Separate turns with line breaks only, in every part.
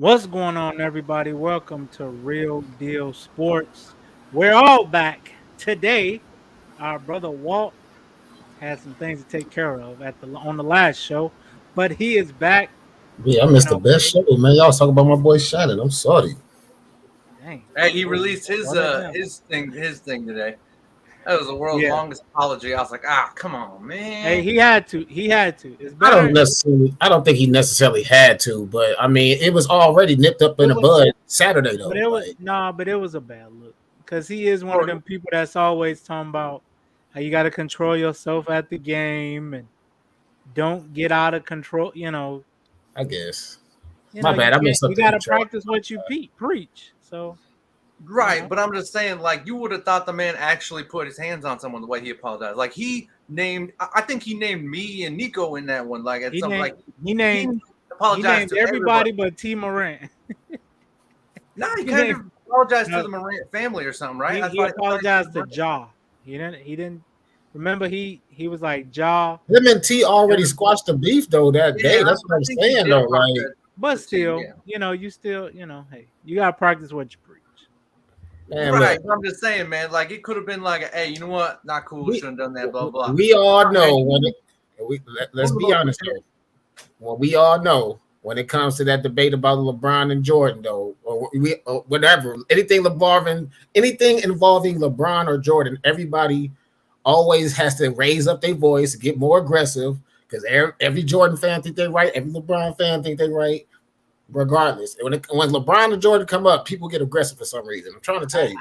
What's going on, everybody? Welcome to Real Deal Sports. We're all back today. Our brother Walt had some things to take care of at the on the last show, but he is back.
Yeah, I
You
missed the
know,
best show, man. Y'all was talking about my boy Shannon. I'm sorry.
dang,
Hey, he released
slow that down.
his thing today. That was the world's
Yeah.
longest apology. I was like, come on,
Hey,
man.
he had to. He had to. It's
I don't
better.
necessarily. I don't think he necessarily had to, but I mean, it was already nipped up in
It
the
was,
bud Saturday
but
though.
it was
Like
nah. But it was a bad look because he is one of
Bro,
them people that's always talking about how you got to control yourself at the game and don't get out of control.
I guess
You
my
know, you
bad. I
can't.
missed
You
up the
got to
intro.
practice what you preach. So you
right,
know,
but I'm just saying, like, you would have thought the man actually put his hands on someone the way he apologized. Like, I think he named me and Nico in that one. Like, at
he
some,
named
like,
he
he
named he
apologized
named
to
everybody
everybody.
but T. Morant.
No, he
He
kind
named
of apologized to
no,
the Morant family or something, right?
he
I thought he
apologized to
did.
Jaw. He didn't remember he was like Jaw.
Him and T
And
already squashed the beef though that
Yeah,
day. That's what
I
I'm
think he
saying
did
though. Like
apologize
but
to T.
still,
Yeah.
you still, hey, you gotta practice what you preach.
man,
Right.
look,
But I'm just saying, man, like it could have been like, hey, you know what? Not cool.
we
Shouldn't have done that, blah, blah.
we all
Nah, man,
know let's be honest though. Well, we all know when it comes to that debate about LeBron and Jordan, though, or whatever, anything involving LeBron or Jordan, everybody always has to raise up their voice, get more aggressive, because every Jordan fan think they're right, every LeBron fan think they're right, regardless. When LeBron and Jordan come up, people get aggressive for some reason. I'm trying to tell you.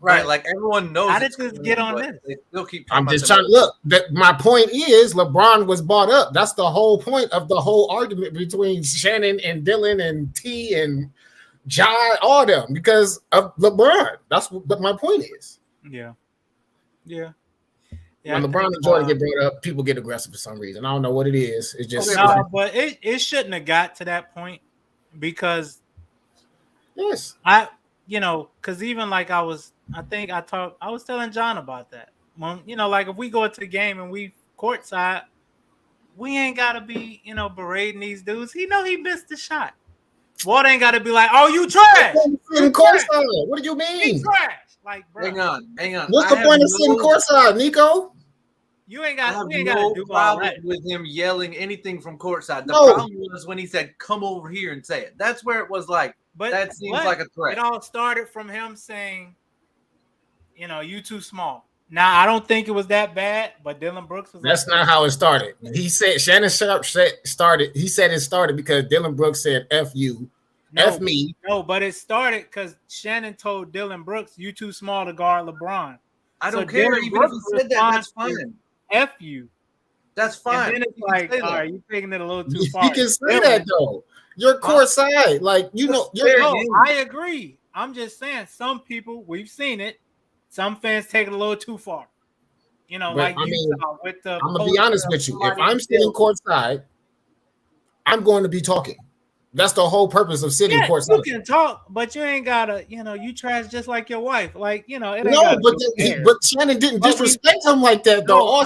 Right.
But
Like everyone knows
how did
it's
this
cool,
get on
but
this?
they still keep talking
I'm
about
just
them.
trying to look. That my point is LeBron was bought up. That's the whole point of the whole argument between Shannon and Dylan and T and John, all them, because of LeBron. That's what my point is.
Yeah. Yeah. Yeah,
When
I
LeBron
think
and Jordan get brought up, people get aggressive for some reason. I don't know what it is. It's just
Okay,
no, but it shouldn't have got to that point because
yes.
because even like I was telling John about that. When like if we go to the game and we courtside, we ain't gotta be berating these dudes. He missed the shot. Walt ain't gotta be like, oh, you trash.
Sitting courtside. What do you
He
mean?
trash. Like, bro,
hang on.
What's the point of sitting courtside, Nico?
you ain't
I
got
have
we ain't gotta
no
do all
problem
that.
with him yelling anything from courtside. The
No.
problem was when he said, "Come over here and say it." That's where it was like,
But
that seems like a threat.
It all started from him saying, you too small. Now I don't think it was that bad, but Dylan Brooks was
That's
like,
not how it started. He said Shannon Sharp started. He said it started because Dylan Brooks said "F you, F me."
No, but it started because Shannon told Dylan Brooks, "You too small to guard LeBron."
I don't care.
Dylan
Even if
Brooks
he said that, that's
responds
fine.
F you.
That's fine.
And then it's
You can
like,
say
all
that.
right, you taking it a little too far.
He can say that though. You're courtside, like you're.
I agree. I'm just saying, some people we've seen it. Some fans take it a little too far.
But,
like
I mean,
Utah with the.
I'm gonna be honest with you. If I'm sitting courtside, I'm going to be talking. That's the whole purpose of sitting courtside.
You can talk, but you ain't gotta. You trash just like your wife. Like it ain't
No, but Shannon didn't disrespect him like that though.
No,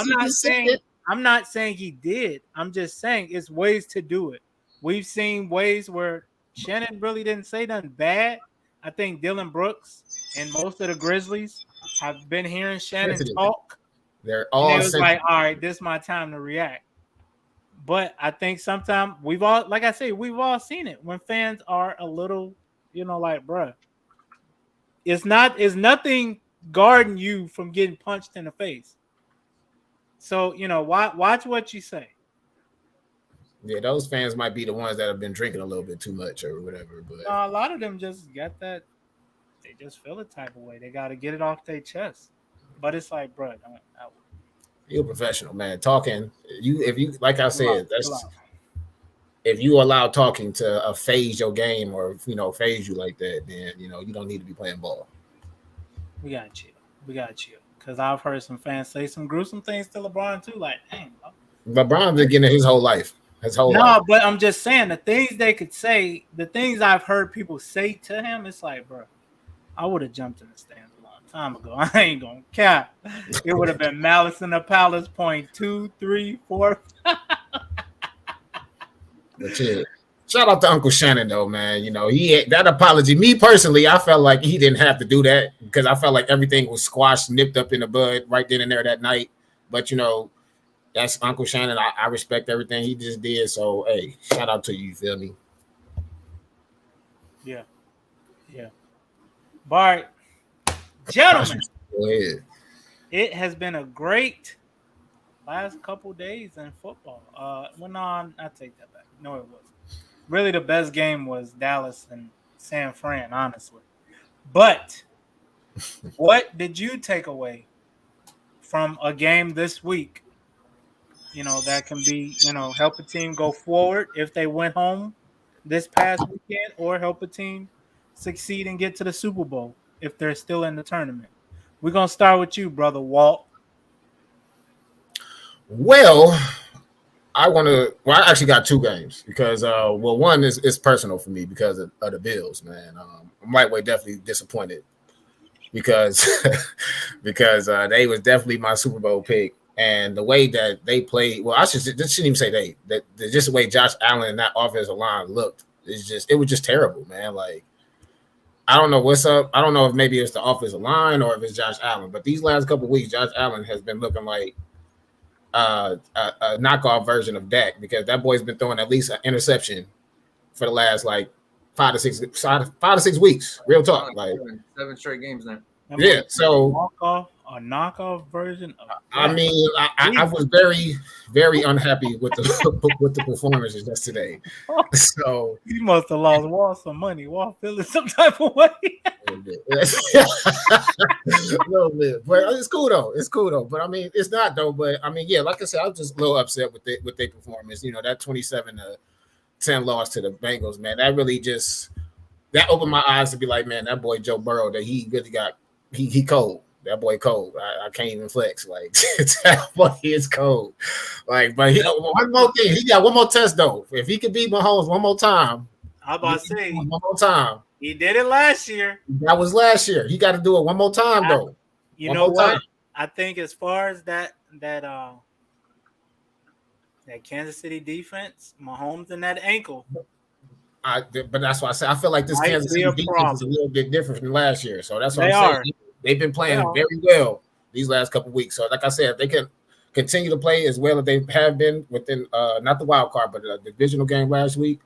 I'm not saying he did. I'm just saying it's ways to do it. We've seen ways where Shannon really didn't say nothing bad. I think Dylan Brooks and most of the Grizzlies have been hearing Shannon talk.
They're all
and it was like, all right, this is my time to react. But I think sometimes we've all seen it when fans are a little, like, bruh, it's nothing guarding you from getting punched in the face. So, watch what you say.
Yeah, those fans might be the ones that have been drinking a little bit too much or whatever. But
a lot of them just got that. They just feel a type of way. They got to get it off their chest. But it's like, bro,
you're a professional, man. Talking, if you like I said, that's if you allow talking to phase your game or phase you like that, then you don't need to be playing ball.
We got chill. We got chill. Because I've heard some fans say some gruesome things to LeBron too. Like, dang, bro.
LeBron's been getting it his whole life.
No, but I'm just saying the things they could say, the things I've heard people say to him, it's like, bro, I would have jumped in the stands a long time ago. I ain't gonna cap. It would have been Malice in the Palace point 2, 3, 4.
But yeah, shout out to Uncle Shannon though, man. He that apology. Me personally, I felt like he didn't have to do that because I felt like everything was squashed, nipped up in the bud right then and there that night. But that's Uncle Shannon. I respect everything he just did. So hey, shout out to you. You feel me?
Yeah. Bart, gentlemen,
go ahead.
It has been a great last couple days in football. Went on. I take that back. No, it wasn't. Really, the best game was Dallas and San Fran, honestly. But what did you take away from a game this week? That can be, help a team go forward if they went home this past weekend, or help a team succeed and get to the Super Bowl if they're still in the tournament. We're gonna start with you, brother Walt.
Well, I actually got two games because one is personal for me because of the Bills, man. I'm lightweight definitely disappointed because they was definitely my Super Bowl pick, and the way that they played. Well, shouldn't even say just the way Josh Allen and that offensive line looked. It was just terrible, man. Like, I don't know what's up. I don't know if maybe it's the offensive line or if it's Josh Allen, but these last couple of weeks, Josh Allen has been looking like a knockoff version of Dak because that boy's been throwing at least an interception for the last like 5 to 6 weeks. Real talk, like
7 straight games now.
Yeah, so
a knockoff version of Dak.
I mean, I was very, very unhappy with the with the performances yesterday. So
you must have lost Walt some money. Walt feeling some type of way.
A little bit, but it's cool though. But I mean, it's not though. But I mean, yeah, like I said, I was just a little upset with their performance. That 27-10 loss to the Bengals, man. That really that opened my eyes to be like, man, that boy Joe Burrow, that he really got he cold. That boy cold. I can't even flex. Like that boy is cold. Like, but one more thing, he got one more test though. If he could beat Mahomes one more time,
I'm about to say
one more time.
He did it last year.
That was last year. He got to do it one more time, though.
You know what? I think as far as that Kansas City defense, Mahomes and that ankle.
But that's why I say I feel like this Kansas City defense is a little bit different from last year. So that's what I'm saying. They've been playing very well these last couple of weeks. So like I said, if they can continue to play as well as they have been within not the wild card, but the divisional game last week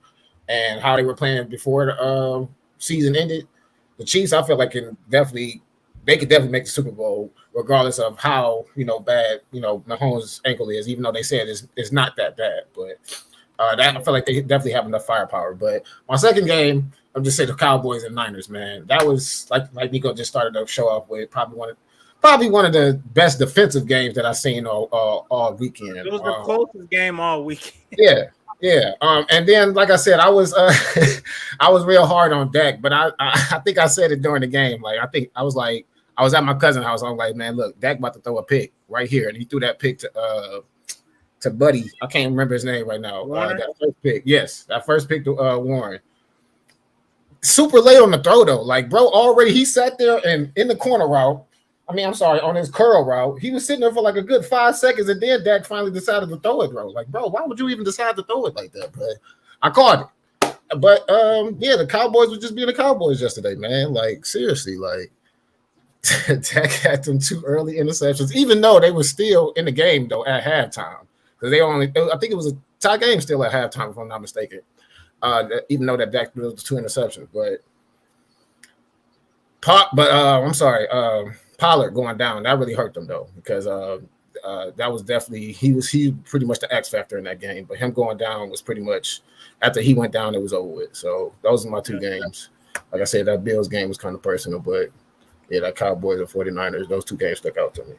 and how they were playing before the season ended, the Chiefs, I feel like they could definitely make the Super Bowl, regardless of how bad Mahomes' ankle is. Even though they said it's not that bad, but that I feel like they definitely have enough firepower. But my second game, I'm just saying the Cowboys and Niners, man. That was like Nico just started to show off with probably one of the best defensive games that I've seen all weekend.
It was the closest game all weekend.
Yeah. And then, like I said, I was I was real hard on Dak, but I think I said it during the game. Like, I was at my cousin's house. I was like, man, look, Dak about to throw a pick right here, and he threw that pick to Buddy. I can't remember his name right now. That first pick, yes, that first pick to Warren. Super late on the throw though. Like, bro, already he sat there and in the corner route. On his curl route, he was sitting there for like a good 5 seconds, and then Dak finally decided to throw it, bro. Like, bro, why would you even decide to throw it like that, bro? I caught it. But, the Cowboys were just being the Cowboys yesterday, man. Like, seriously, like, Dak had them 2 early interceptions, even though they were still in the game, though, at halftime. Because I think it was a tie game still at halftime, if I'm not mistaken, even though that Dak threw 2 interceptions. Pollard going down, that really hurt them though, because that was definitely he pretty much the X factor in that game. But him going down was pretty much after he went down, it was over with. So those are my 2 games. Like I said, that Bills game was kind of personal, but yeah, that Cowboys and 49ers, those 2 games stuck out to me.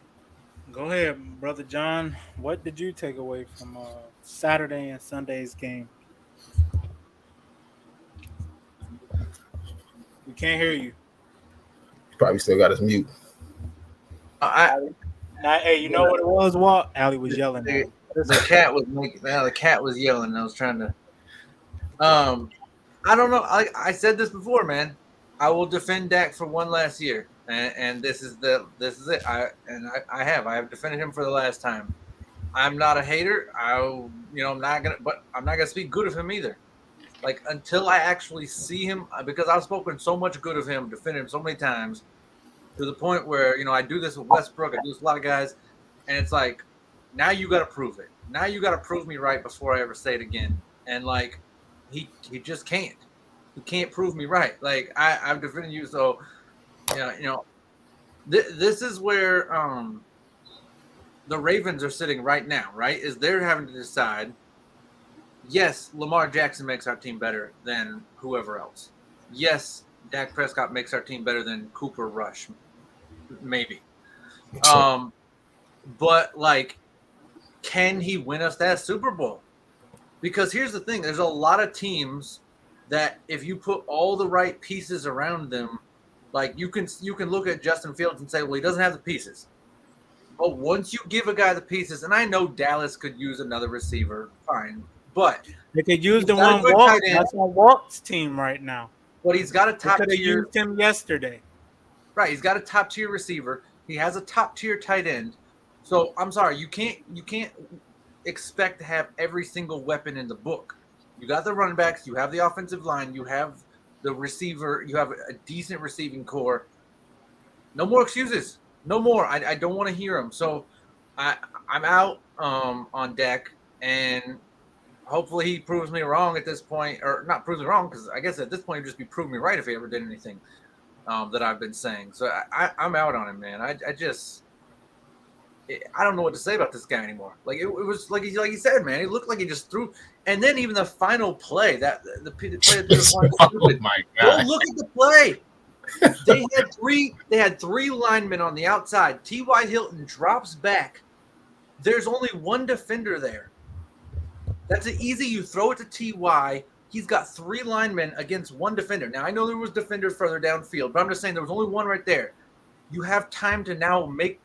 Go ahead, brother John. What did you take away from Saturday and Sunday's game? We can't hear you.
Probably still got us mute.
I
Now, hey, you know what it was, Walt? Allie was yelling at
the,
him.
the cat was making. Now the cat was yelling. And I was trying to. I don't know. I said this before, man. I will defend Dak for one last year, and this is it. I have defended him for the last time. I'm not a hater. I'm not gonna speak good of him either. Like until I actually see him, because I've spoken so much good of him, defended him so many times, to the point where I do this with Westbrook, I do this with a lot of guys, and it's like, now you got to prove it. Now you got to prove me right before I ever say it again. And like, he just can't. He can't prove me right. Like I'm defending you, so this is where the Ravens are sitting right now. Right, is they're having to decide. Yes, Lamar Jackson makes our team better than whoever else. Yes, Dak Prescott makes our team better than Cooper Rush, maybe. But like, can he win us that Super Bowl? Because here's the thing: there's a lot of teams that if you put all the right pieces around them, like you can look at Justin Fields and say, well, he doesn't have the pieces. But once you give a guy the pieces, and I know Dallas could use another receiver, fine. But
they could use the one Walt. That's on Walt's team right now.
But he's got a top tier. They could have
used him yesterday.
Right, he's got a top tier receiver. He has a top tier tight end. So I'm sorry, you can't expect to have every single weapon in the book. You got the running backs, you have the offensive line, you have the receiver, you have a decent receiving core. No more excuses. No more. I don't want to hear them. So I'm out on Dak, and hopefully he proves me wrong at this point, or not proves me wrong, because I guess at this point he'd just be proving me right if he ever did anything that I've been saying. So I'm out on him, man. I don't know what to say about this guy anymore. Like it was like he said, man. It looked like he just threw, and then even the final play the play that
oh my God.
Go look at the play. They had three linemen on the outside. T.Y. Hilton drops back. There's only one defender there. That's easy. You throw it to T.Y. He's got three linemen against one defender. Now, I know there was defenders further downfield, but I'm just saying there was only one right there. You have time to now make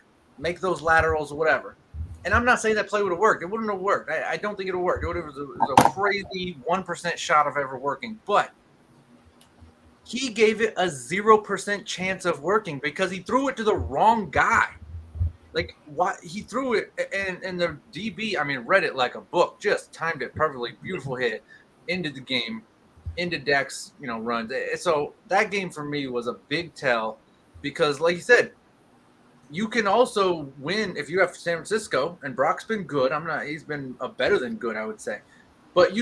those laterals or whatever. And I'm not saying that play would have worked. It wouldn't have worked. I don't think it would have worked. It was a crazy 1% shot of ever working. But he gave it a 0% chance of working because he threw it to the wrong guy. Like, why he threw it, and the DB, read it like a book, just timed it perfectly. Beautiful hit into the game, into Dak's, runs. So that game for me was a big tell because, like you said, you can also win if you have San Francisco, and Brock's been good. He's been a better than good, I would say. But,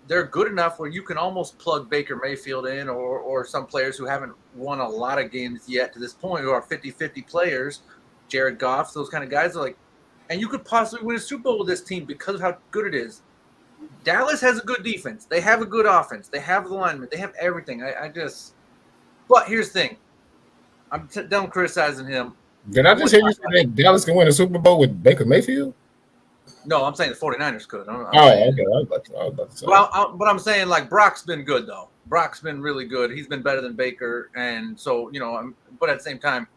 they're good enough where you can almost plug Baker Mayfield in or some players who haven't won a lot of games yet to this point, who are 50-50 players, Jared Goff, those kind of guys are like, and you could possibly win a Super Bowl with this team because of how good it is. Dallas has a good defense. They have a good offense. They have the linemen. They have everything. But here's the thing. I'm done criticizing him.
Did I just hear you say that Dallas can win a Super Bowl with Baker Mayfield?
No, I'm saying the 49ers could.
Okay. I was about to say.
Well, but I'm saying, like, Brock's been good, though. Brock's been really good. He's been better than Baker. And so, but at the same time,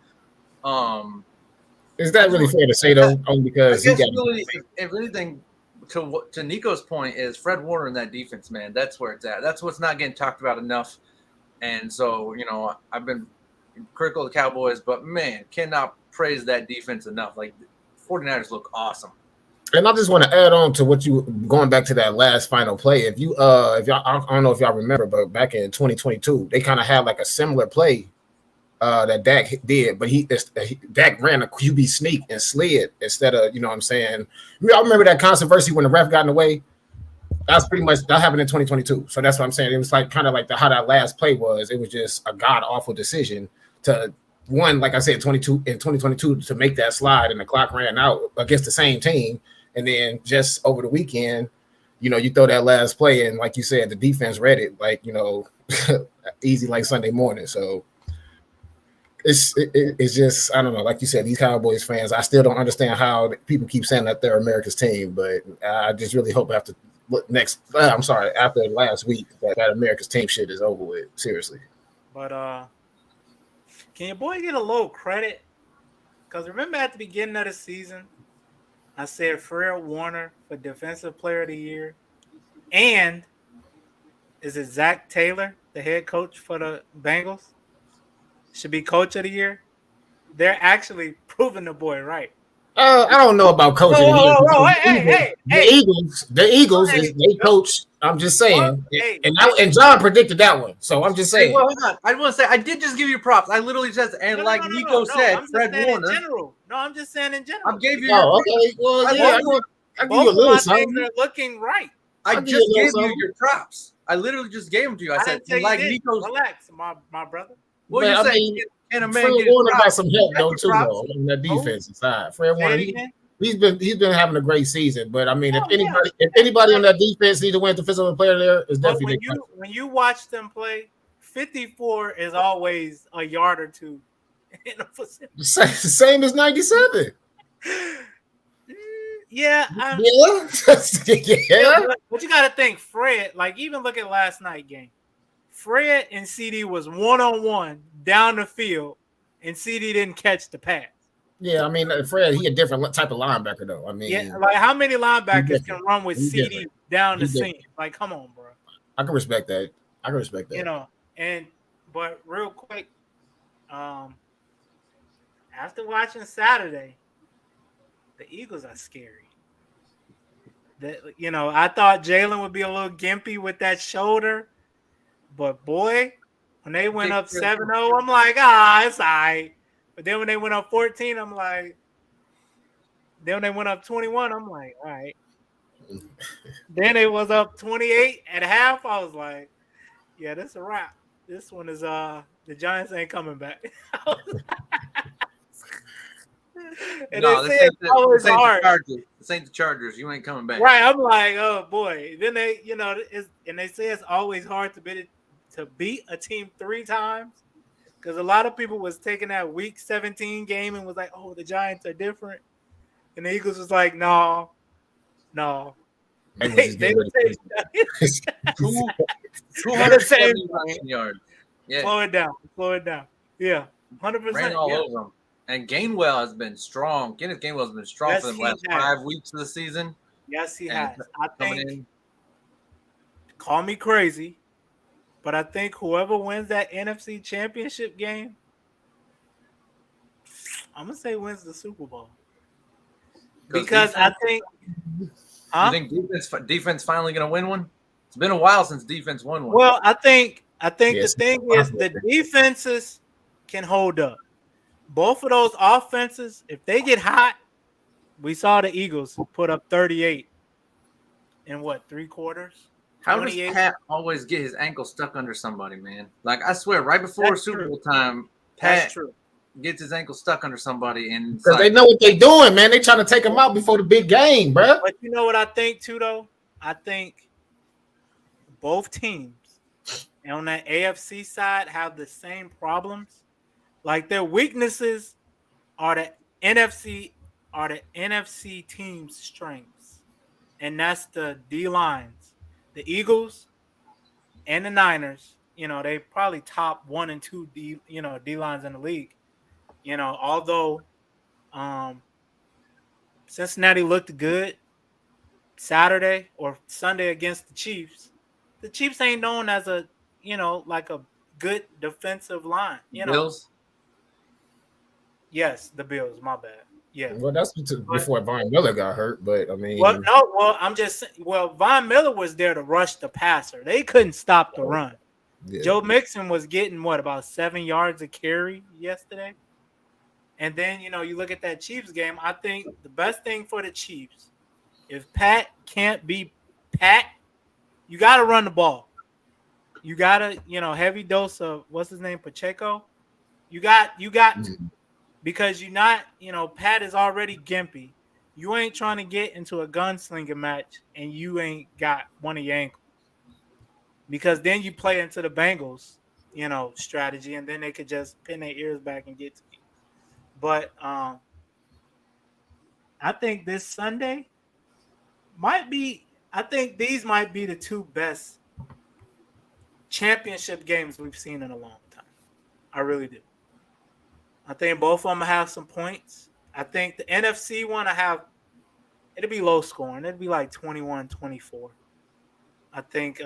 is that really fair to say, though? Only because
I guess really, if anything, to Nico's point, is Fred Warner in that defense, man. That's where it's at. That's what's not getting talked about enough. And so, I've been critical of the Cowboys, but, man, cannot praise that defense enough. Like, 49ers look awesome.
And I just want to add on to what you going back to that last final play. If y'all, I don't know if y'all remember, but back in 2022, they kind of had like a similar play that Dak did, but Dak ran a QB sneak and slid instead of, what I'm saying. I remember that controversy when the ref got in the way. That's pretty much that happened in 2022. So that's what I'm saying. It was like kind of like how that last play was. It was just a god awful decision to. One, like I said, 2022 to make that slide, and the clock ran out against the same team. And then just over the weekend, you throw that last play, and like you said, the defense read it like, easy like Sunday morning. So it's just, I don't know. Like you said, these Cowboys fans, I still don't understand how people keep saying that they're America's team, but I just really hope after I'm sorry. After last week, that America's team shit is over with. Seriously.
But can your boy get a little credit? Because remember at the beginning of the season, I said Fred Warner for Defensive Player of the Year, and is it Zach Taylor, the head coach for the Bengals, should be Coach of the Year? They're actually proving the boy right.
I don't know about
Whoa,
coaching here.
whoa, whoa, whoa, hey, hey,
The Eagles
hey,
is they coach. I'm just saying,
hey,
and John predicted that one, so I'm just
Hey,
saying.
well, hold on. I want to say I did just give you props. I literally said, and
no,
like
no, no,
Nico
no,
said,
I'm just
Fred
saying
Warner.
in general. No, I'm just saying in general.
I gave you your
Oh,
props.
okay. Well, yeah, I give you a
Both of
little
my things
something.
are looking right.
I
I'll give you
just
a little
gave you
something.
your props. I literally just gave them to you. I
I
said,
didn't tell
and
you
like
this.
Nico's.
Relax, my brother.
What
But
you
I
saying?
mean,
Can a
Fred
man get his
Warner got
props?
some help
Got
though
your
too,
props.
though, on that defensive side. Fred
Say
Warner,
it again.
he's been having a great season. But I mean,
Oh, yeah.
if anybody on that defense need to win defensive player there, it's
But
definitely
when you watch them play, 54 is always a yard or two in a vicinity.
the same as 97.
Yeah,
Yeah, yeah.
but you got to think, Fred. Like even look at last night game. Fred and CD was 1-on-1 down the field, and CD didn't catch the pass.
Yeah, I mean, Fred, he a different type of linebacker, though. I mean,
Yeah, like how many linebackers can run with
He's
CD
different.
down the
He's
seam?
different.
Like, come on, bro.
I can respect that.
You know, but real quick, after watching Saturday, the Eagles are scary. I thought Jalen would be a little gimpy with that shoulder, but boy, when they went up 7-0, I'm like, it's all right. But then when they went up 14, I'm like, then when they went up 21, I'm like, all right. Then it was up 28 at half. I was like, yeah, this is a wrap. This one is the Giants ain't coming back. And
No,
they say it's always hard.
This ain't the Chargers. You ain't coming back.
Right. I'm like, oh boy. Then they, and they say it's always hard to beat a team 3 times. Because a lot of people was taking that week 17 game and was like, oh, the Giants are different. And the Eagles was like, no.
They was just
270 rushing yards. Yeah.
Slow it down. Yeah. 100%.
Ran all over them. And Gainwell has been strong. Kenneth Gainwell has been strong
Yes,
for the
he
last
has.
5 weeks of the season.
Yes, he
And
has. I
coming
think, call me crazy, but I think whoever wins that NFC Championship game, I'm going to say wins the Super Bowl. Because I think
you think defense finally going to win one? It's been a while since defense won one.
Well, I think the thing is the defenses can hold up. Both of those offenses, if they get hot, we saw the Eagles put up 38 in what, 3 quarters?
How does Pat always get his ankle stuck under somebody, man? Like I swear, right before Super Bowl time, Pat gets his ankle stuck under somebody, and
because they know what they're doing, man. They trying to take him out before the big game, bro.
But you know what I think too, though? I think both teams on that AFC side have the same problems. Like their weaknesses are the NFC team's strengths, and that's the D lines. The Eagles and the Niners, they probably top 1 and 2 D lines in the league. Although Cincinnati looked good Saturday or Sunday against the Chiefs ain't known as a like a good defensive line.
Bills.
Yes, the Bills. My bad. Yeah.
Well, that's before Von Miller got hurt, but I mean,
Von Miller was there to rush the passer. They couldn't stop the run. Yeah. Joe Mixon was getting about 7 yards a carry yesterday. And then, you look at that Chiefs game, I think the best thing for the Chiefs, if Pat can't be Pat, you got to run the ball. You got to, heavy dose of, what's his name, Pacheco. You got to. Because you're not, Pat is already gimpy. You ain't trying to get into a gunslinging match and you ain't got one of your ankles. Because then you play into the Bengals, strategy, and then they could just pin their ears back and get to you. But I think this Sunday might be, I think these might be the two best championship games we've seen in a long time. I really do. I think both of them have some points. I think the NFC one it'll be low scoring. It'll be like 21-24. I think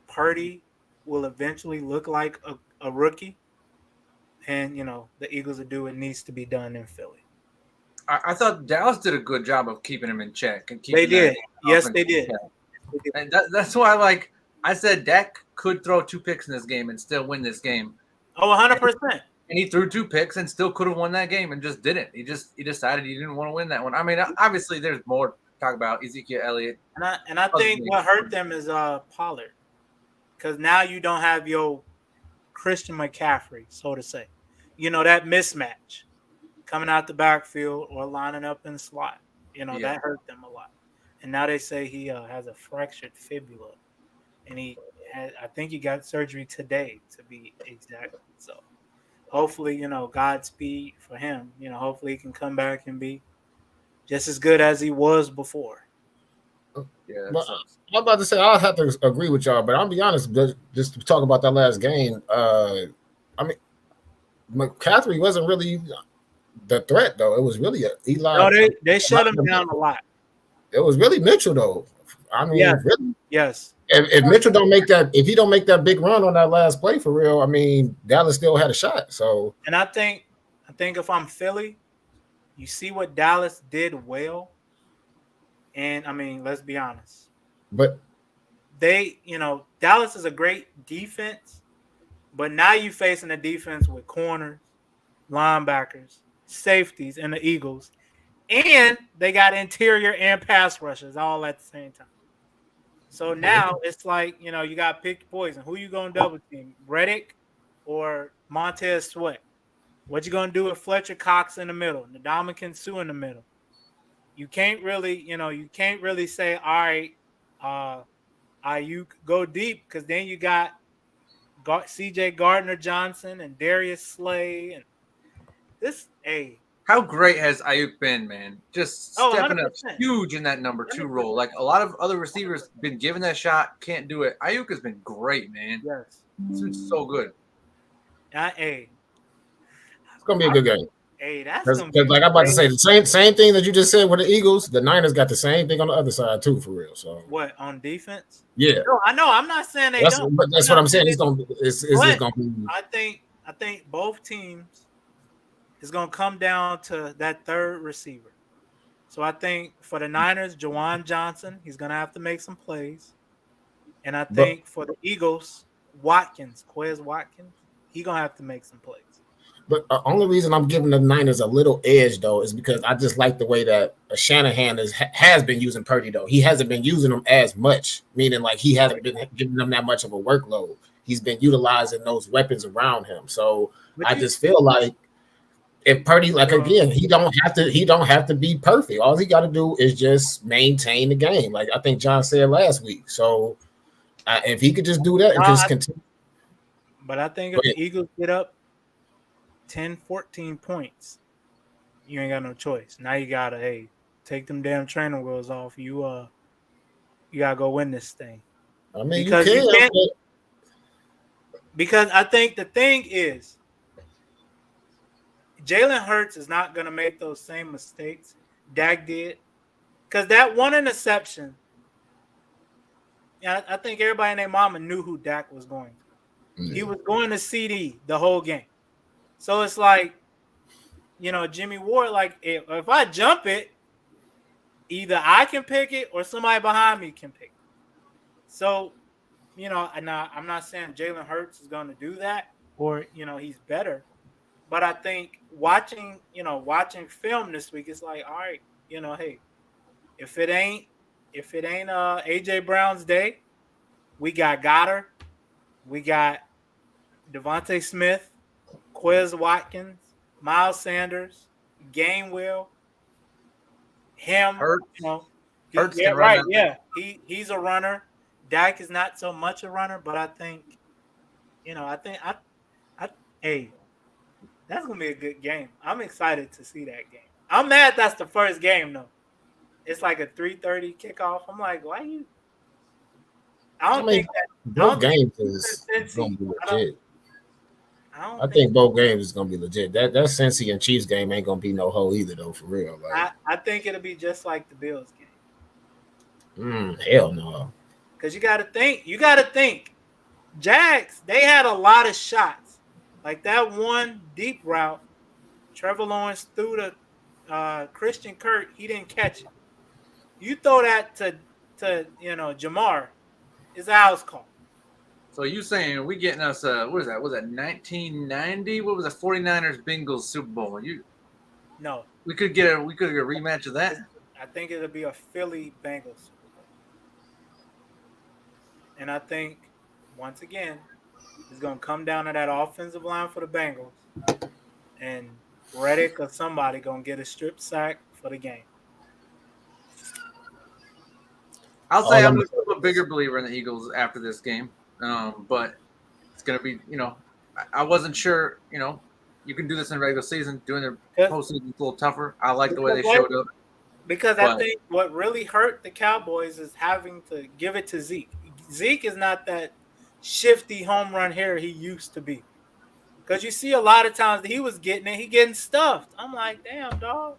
Purdy will eventually look like a rookie. And, the Eagles will do what needs to be done in Philly.
I thought Dallas did a good job of keeping him in check and
They
keeping
did.
that
Yes,
offense
they
in
did.
check. And that's why, I said Dak could throw 2 picks in this game and still win this game.
Oh, 100%.
And he threw 2 picks and still could have won that game and just didn't. He decided he didn't want to win that one. I mean, obviously there's more to talk about. Ezekiel Elliott.
And I think what hurt them is Pollard. Because now you don't have your Christian McCaffrey, so to say. That mismatch coming out the backfield or lining up in the slot. That hurt them a lot. And now they say he has a fractured fibula. And I think he got surgery today, to be exact. So hopefully, Godspeed for him. Hopefully he can come back and be just as good as he was before.
Yeah, but I'm about to say I'll have to agree with y'all, but I'll be honest, just to talk about that last game. I mean, McCaffrey wasn't really the threat though. It was really Eli.
No, they shut him down a lot.
It was really Mitchell though. I mean, really.
Yes.
If Mitchell if he don't make that big run on that last play for real, I mean, Dallas still had a shot. So,
and I think if I'm Philly, you see what Dallas did well, and I mean, let's be honest.
But
Dallas is a great defense, but now you're facing a defense with corners, linebackers, safeties, and the Eagles, and they got interior and pass rushers all at the same time. So now it's like, you got to pick poison. Who you going to double team? Reddick or Montez Sweat? What you going to do with Fletcher Cox in the middle? Ndamukong Suh in the middle? You can't really, say, all right, Ayuk go deep, because then you got C.J. Gardner-Johnson and Darius Slay. And this,
how great has Ayuk been, man? Just stepping
100%.
up huge in that number 2 role. Like a lot of other receivers been given that shot, can't do it. Ayuk has been great, man.
Yes.
It's been so good.
It's gonna be a good game.
That's
because like I'm about to say, the same thing that you just said with the Eagles, the Niners got the same thing on the other side too, for real. So
what, on defense?
Yeah.
No, I know. I'm not saying they don't.
But that's what I'm saying. It's just gonna be.
I think both teams is gonna come down to that third receiver. So I think for the Niners, Juwan Johnson, he's gonna have to make some plays, and I think for the Eagles, Quez Watkins, he's gonna have to make some plays.
But the only reason I'm giving the Niners a little edge, though, is because I just like the way that Shanahan has been using Purdy, though. He hasn't been using them as much, meaning like he hasn't been giving them that much of a workload. He's been utilizing those weapons around him. So I just feel like if Purdy, like again, he don't have to be perfect. All he got to do is just maintain the game, like I think John said last week. So if he could just do that and just continue.
But I think if the Eagles get up 10, 14 points, you ain't got no choice. Now you gotta take them damn training wheels off. You gotta go win this thing.
I mean, because you can't.
Because I think the thing is, Jalen Hurts is not gonna make those same mistakes Dak did. Because that one interception, I think everybody and their mama knew who Dak was going to. Mm-hmm. He was going to CD the whole game. So it's like, Jimmy Ward, like, if I jump it, either I can pick it or somebody behind me can pick it. So, and I'm not saying Jalen Hurts is going to do that or, he's better. But I think watching film this week, it's like, all right, hey, if it ain't AJ Brown's day, we got Goddard, we got Devontae Smith, Quez Watkins, Miles Sanders, Gainwell, him.
Hurts.
Yeah, right. Yeah, he's a runner. Dak is not so much a runner, but I think, hey, that's gonna be a good game. I'm excited to see that game. I'm mad that's the first game though. it's like a 3:30 kickoff. I'm like, why you? I
I
don't
mean,
think that. I
both
don't think
games is gonna
consistency.
be
I don't.
legit.
I don't
I
think.
think both games is gonna be legit. That Cincy and Chiefs game ain't gonna be no hoe either though, for real. Like,
I think it'll be just like the Bills game.
hell no.
Because you got to think. You got to think. Jags, they had a lot of shots. Like that one deep route, Trevor Lawrence threw to Christian Kirk. He didn't catch it. You throw that to Jamar, it's a house call.
So you saying we getting us what is that? Was that 1990? What was the 49ers Bengals Super Bowl?
No,
We could get a rematch of that.
I think it'll be a Philly Bengals Super Bowl. And I think once again, it's gonna come down to that offensive line for the Bengals. And Reddick or somebody gonna get a strip sack for the game.
I'll say I'm a bigger believer in the Eagles after this game, but it's gonna be, I wasn't sure, you can do this in regular season. Doing their postseason is a little tougher. I like the way they showed up.
Because I think what really hurt the Cowboys is having to give it to Zeke. Zeke is not that shifty home run hitter he used to be. Because you see a lot of times that he was getting it, he getting stuffed. I'm like, damn, dog.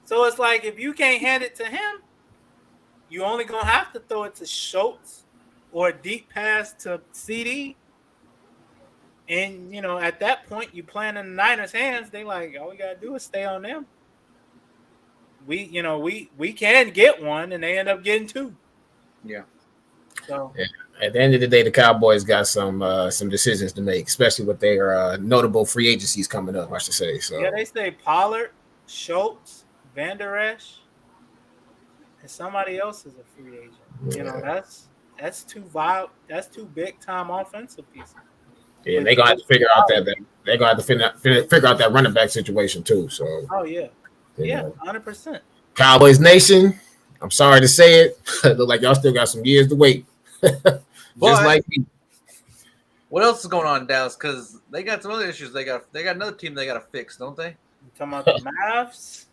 So it's like if you can't hand it to him, you only gonna have to throw it to Schultz or a deep pass to CD. And at that point, you playing in the Niners' hands. They like, all we gotta do is stay on them. We can get one, and they end up getting two.
Yeah.
So
at the end of the day, the Cowboys got some decisions to make, especially with their notable free agencies coming up, I should say. So
yeah, they say Pollard, Schultz, Van Der Esch, and somebody else is a free agent. That's two big time offensive pieces.
Yeah, they're gonna have to figure out figure out that running back situation too. So
yeah, 100%.
Cowboys Nation, I'm sorry to say it, look like y'all still got some years to wait. Just like me.
What else is going on in Dallas? Because they got some other issues. They got another team they got to fix, don't they?
You talking about the Mavs?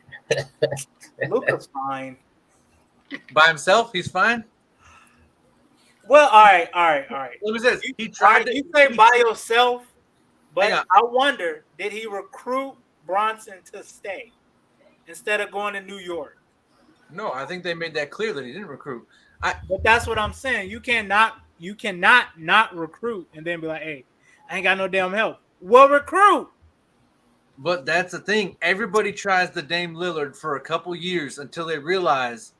Luka's fine.
By himself, he's fine.
Well, all right.
What was this? He tried to.
You say by yourself, but I wonder, did he recruit Bronson to stay instead of going to New York?
No, I think they made that clear that he didn't recruit.
But that's what I'm saying. You cannot not recruit and then be like, hey, I ain't got no damn help. Well, recruit.
But that's the thing. Everybody tries the Dame Lillard for a couple years until they realize,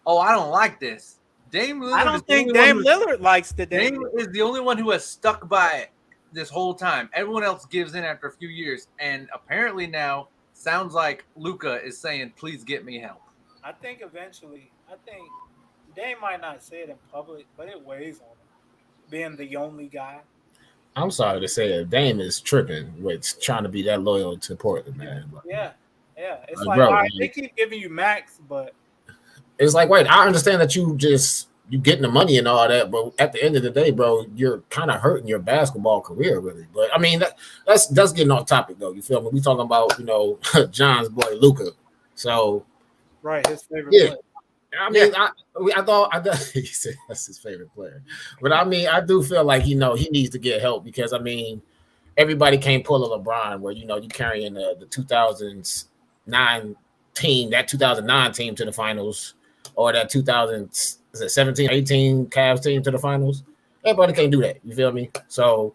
oh, I don't like this. Dame Lillard.
I don't think Dame Lillard likes the Dame.
Dame is the only one who has stuck by it this whole time. Everyone else gives in after a few years, and apparently now sounds like Luka is saying, "Please get me help."
I think eventually, Dame might not say it in public, but it weighs on him being the only guy.
I'm sorry to say it, Dame is tripping with trying to be that loyal to Portland, man.
Yeah. It's
bro,
all right, they keep giving you max, but
it's like, wait, I understand that you getting the money and all that, but at the end of the day, bro, you're kind of hurting your basketball career, really. But I mean, that's getting off topic, though. You feel me? We talking about John's boy Luka, so
right, his favorite player.
I mean, I thought he said that's his favorite player, but I mean, I do feel like he needs to get help because I mean, everybody can't pull a LeBron where you carrying the 2009 team, that 2009 team to the finals, or that 2017, 18 Cavs team to the finals. Everybody can't do that. You feel me? So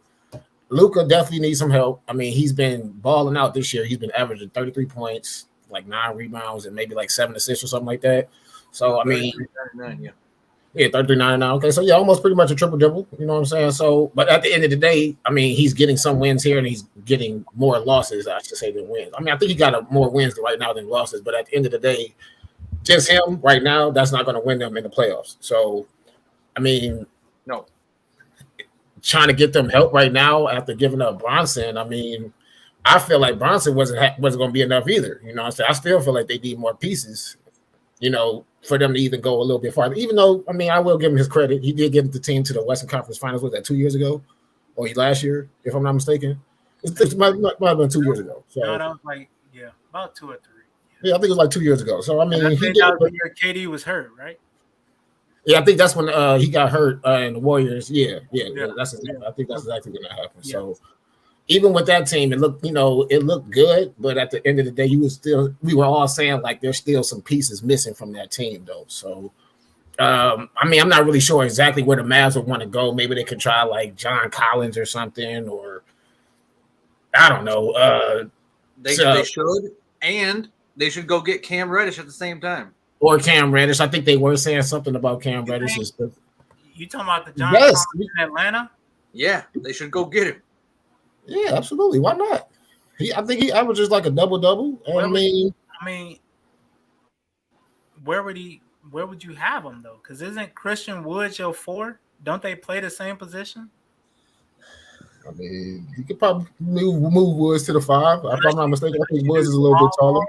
Luka definitely needs some help. I mean, he's been balling out this year. He's been averaging 33 points, like 9 rebounds, and maybe like 7 assists or something like that. So, I mean, 33-99. Okay, so yeah, almost pretty much a triple-double. You know what I'm saying? So, but at the end of the day, I mean, he's getting some wins here and he's getting more losses, I should say, than wins. I mean, I think he got more wins right now than losses, but at the end of the day, just him right now, that's not going to win them in the playoffs. So, I mean,
no.
Trying to get them help right now after giving up Bronson, I mean, I feel like Bronson wasn't going to be enough either. You know what I'm saying? I still feel like they need more pieces, for them to even go a little bit farther. Even though, I mean, I will give him his credit. He did get the team to the Western Conference Finals. Was that 2 years ago? Or last year, if I'm not mistaken? It might have been 2 years ago. So,
no, that was about 2 or 3.
Yeah, I think it was like 2 years ago. So I mean,
And I
he
think
did.
that was when your KD was hurt, right?
Yeah, I think that's when he got hurt in the Warriors. Yeah. That's exactly.
Yeah.
I think that's exactly when that happened.
Yeah.
So even with that team, it looked good, but at the end of the day, we were all saying like there's still some pieces missing from that team though. So I mean, I'm not really sure exactly where the Mavs would want to go. Maybe they could try like John Collins or something, or I don't know.
They should, and they should go get Cam Reddish at the same time.
Or Cam Reddish. I think they were saying something about Cam Reddish.
You talking about the John
Yes.
Collins in Atlanta?
Yeah, they should go get him.
Yeah, absolutely. Why not? I think he averages like a double-double. I mean,
where would you have him though? Because isn't Christian Wood your 4? Don't they play the same position?
I mean, you could probably move Woods to the 5. If I'm not mistaken, I think Woods is a little bit taller.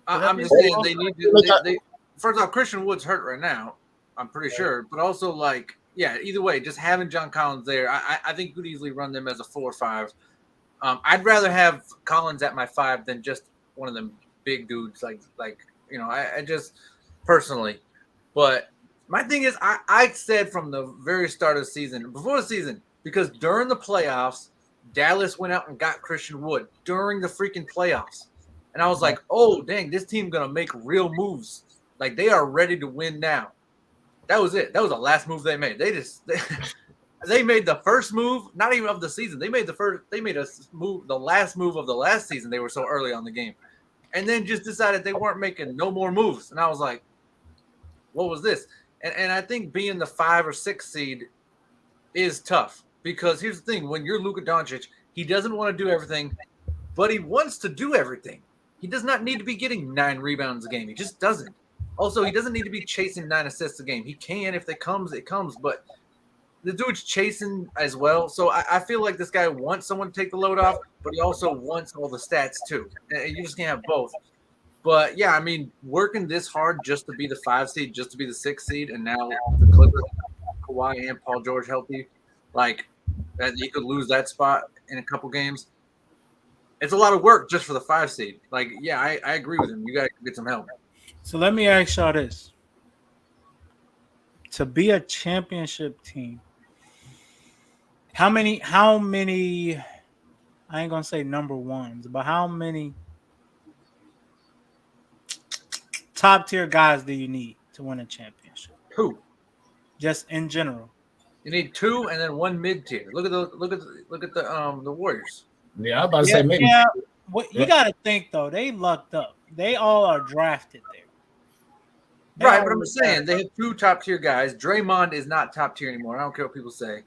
I'm just saying they need to. First off, Christian Wood's hurt right now. I'm pretty sure, but also like, yeah. Either way, just having John Collins there, I think you could easily run them as a 4 or 5. I'd rather have Collins at my 5 than just one of them big dudes like I just personally. But my thing is, I said from the very start of the season, before the season, because during the playoffs, Dallas went out and got Christian Wood during the freaking playoffs. And I was like, oh, dang, this team's going to make real moves. Like, they are ready to win now. That was it. That was the last move they made. They made the first move, not even of the season. They made the last move of the last season. They were so early on the game. And then just decided they weren't making no more moves. And I was like, what was this? And I think being the 5 or 6 seed is tough. Because here's the thing. When you're Luka Doncic, he doesn't want to do everything, but he wants to do everything. He does not need to be getting 9 rebounds a game. He just doesn't. Also, he doesn't need to be chasing 9 assists a game. He can if it comes, but the dude's chasing as well. So I feel like this guy wants someone to take the load off, but he also wants all the stats too. And you just can't have both. But yeah, I mean, working this hard just to be the 5 seed, just to be the 6 seed, and now the Clippers, Kawhi and Paul George healthy, like that you could lose that spot in a couple games. It's a lot of work just for the 5 seed. Like, yeah, I agree with him. You got to get some help.
So let me ask y'all this. To be a championship team, how many I ain't gonna say number ones, but how many top tier guys do you need to win a championship?
2.
Just in general.
You need 2 and then 1 mid tier. Look at the Warriors.
Yeah, I'm about to say maybe.
Yeah, you gotta think though, they lucked up. They all are drafted there.
Right, but I'm just saying they have 2 top tier guys. Draymond is not top tier anymore. I don't care what people say.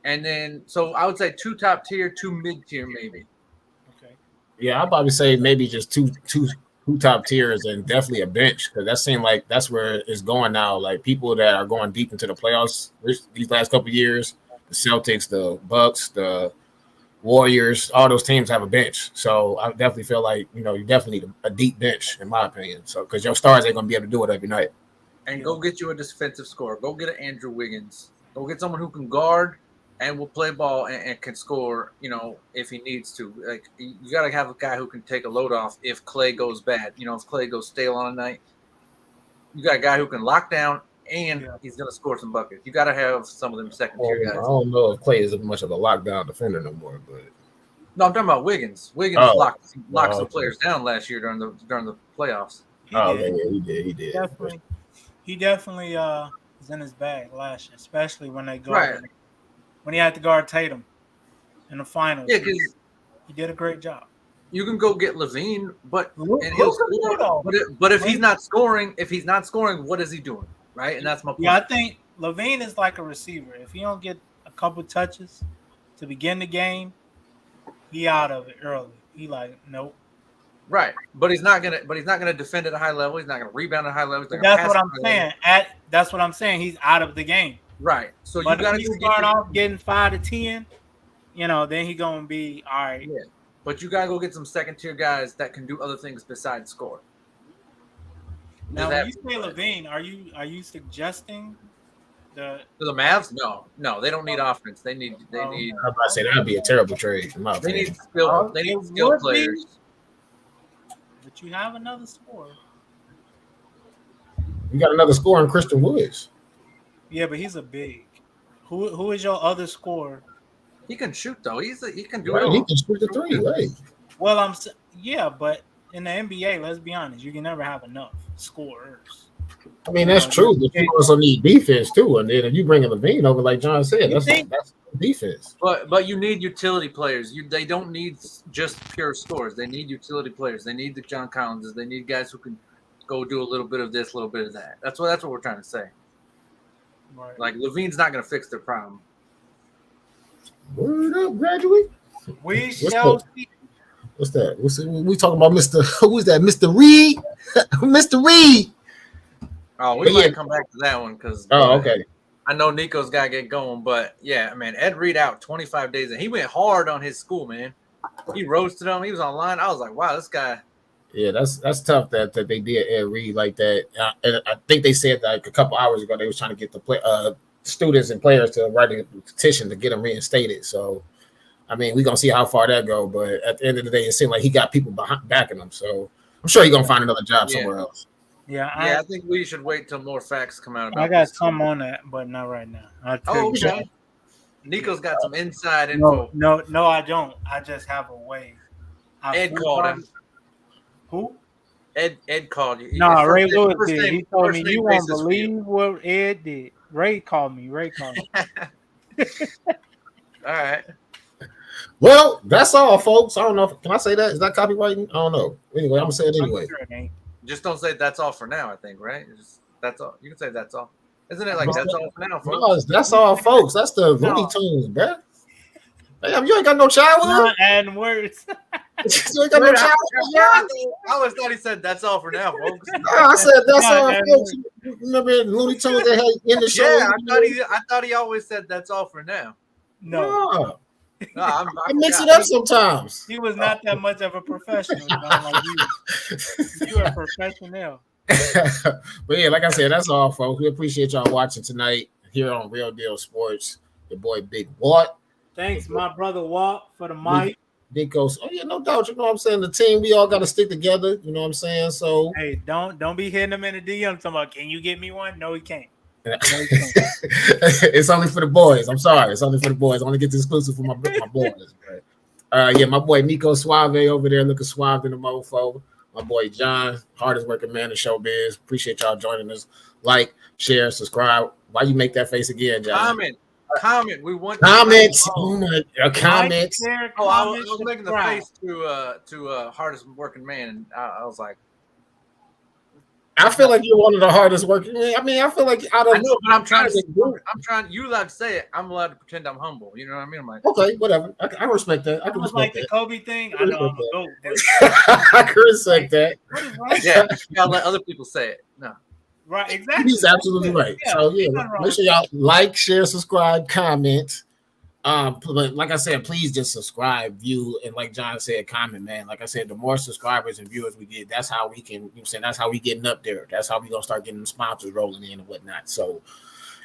And then, so I would say 2 top tier, 2 mid tier, maybe.
Okay. Yeah, I'd probably say maybe just two top tiers and definitely a bench, because that seemed like that's where it's going now. Like people that are going deep into the playoffs these last couple of years, the Celtics, the Bucks, the Warriors, all those teams have a bench. So I definitely feel like, you definitely need a deep bench, in my opinion. So because your stars ain't going to be able to do it every night.
And go get you a defensive scorer. Go get an Andrew Wiggins. Go get someone who can guard and will play ball and can score, if he needs to. Like, you got to have a guy who can take a load off if Clay goes bad. If Clay goes stale on a night. You got a guy who can lock down and he's going to score some buckets. You got to have some of them second-tier guys.
I don't know if Clay is much of a lockdown defender no more, but
no, I'm talking about Wiggins. Wiggins locked some players down last year during the playoffs.
He did.
He definitely was in his bag last year, especially when they guarded when he had to guard Tatum in the finals.
Yeah, because
he did a great job.
You can go get Levine, but if he's not scoring, what is he doing? Right, and that's my point.
Yeah, I think Levine is like a receiver. If he don't get a couple touches to begin the game, he out of it early. He like, nope.
Right, but he's not gonna defend at a high level. He's not gonna rebound at a high level.
That's what I'm saying. That's what I'm saying. He's out of the game.
Right. So
but you got to start off getting 5 to 10. Then he gonna be all right.
Yeah. But you gotta go get some second tier guys that can do other things besides score.
Now, when you say Levine, are you suggesting
the Mavs? No, they don't need offense. They need.
I'm about to say that'd be a terrible trade.
They need skilled players.
but you have another scorer.
You got another score in Christian Woods.
Yeah, but he's a big. Who is your other scorer?
He can shoot though. He can do
Right,
it
he
all.
can shoot the three. Right.
Well, yeah, but in the NBA, let's be honest, you can never have enough scorers.
I mean, that's true, but you also need defense too. And then if you bring a Levine over, like John said, that's defense.
But you need utility players. They don't need just pure scores. They need utility players. They need the John Collinses. They need guys who can go do a little bit of this, a little bit of that. That's what we're trying to say.
Right.
Like Levine's not going to fix their problem.
Word up, graduate.
We shall see.
What's that? We talking about Mr. Who's that? Mr. Reed. Mr. Reed.
Oh, we might come back to that one because.
Oh, okay.
I know Nico's got to get going, but yeah, man, Ed Reed out 25 days, and he went hard on his school, man. He roasted him. He was online. I was like, wow, this guy.
Yeah, that's tough that they did Ed Reed like that. And I think they said like a couple hours ago they was trying to get the students and players to write a petition to get him reinstated. So, I mean, we're gonna see how far that go. But at the end of the day, it seemed like he got people backing him. So I'm sure he's gonna find another job somewhere else.
Yeah,
I think we should wait till more facts come out.
I got some on that, but not right now.
Okay. Nico's got some inside info.
No, I don't. I just have a way.
Ed called him.
Who?
Ed called you.
No, Ray Lewis did. He told me you won't believe what Ed did. Ray called me.
All right.
Well, that's all, folks. I don't know. Can I say that? Is that copywriting? I don't know. Anyway, I'm gonna say it anyway.
Just don't say that's all for now. I think, right? That's all. You can say that's all. Isn't it like that's all for now, folks?
No, that's all, folks. That's the Looney Tunes, bro. Damn, you ain't got no childhood.
And words.
You ain't got no childhood.
I always thought he said that's all for now, folks.
I said that's all, folks. Remember Looney Tunes that had in the show?
Yeah, I thought he always said that's all for now.
No.
I mix it up sometimes.
He was not that much of a professional. Like you are a professional.
But yeah, like I said, that's all, folks. We appreciate y'all watching tonight here on Real Deal Sports. Your boy Big Walt.
Thanks, my brother Walt, for the mic.
Big Ghost. Oh yeah, no doubt. You know what I'm saying? The team, we all got to stick together. You know what I'm saying? So
hey, don't be hitting him in the DM talking about, can you get me one? No, he can't.
It's only for the boys. I'm sorry. It's only for the boys. I want to get the exclusive for my boys. Yeah, my boy Nico Suave over there looking suave in the mofo. My boy John, hardest working man in showbiz. Appreciate y'all joining us. Like, share, subscribe. Why you make that face again, John?
Comment. We want
comments. Oh my comments.
I was making the face to hardest working man, and I was like,
I feel like you're one of the hardest working. I mean, I feel like out of.
I know, but I'm trying. You allowed to say it. I'm allowed to pretend I'm humble. You know what I mean? I'm like,
okay, whatever. I respect that. I can respect
like
that.
The Kobe thing. I know I'm a goat.
I can respect that.
Yeah, you gotta let other people say it. No,
right? Exactly.
He's absolutely right.
Yeah,
so yeah, make sure y'all like, share, subscribe, comment. But like I said, please just subscribe, view, and like John said, comment, man. Like I said, the more subscribers and viewers we get, that's how we can, you know what I'm saying, that's how we getting up there. That's how we gonna start getting the sponsors rolling in and whatnot. So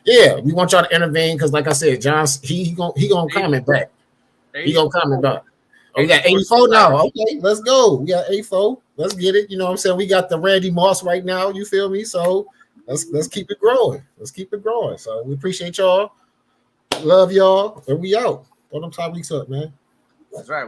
yeah, we want y'all to intervene because like I said, John, he gonna comment back. He gonna comment back. Oh, we got 84 now. Okay, let's go. We got 84. Let's get it. You know what I'm saying? We got the Randy Moss right now. You feel me? So let's keep it growing. Let's keep it growing. So we appreciate y'all. Love y'all. And we out. Throw them top weeks up, man.
That's right.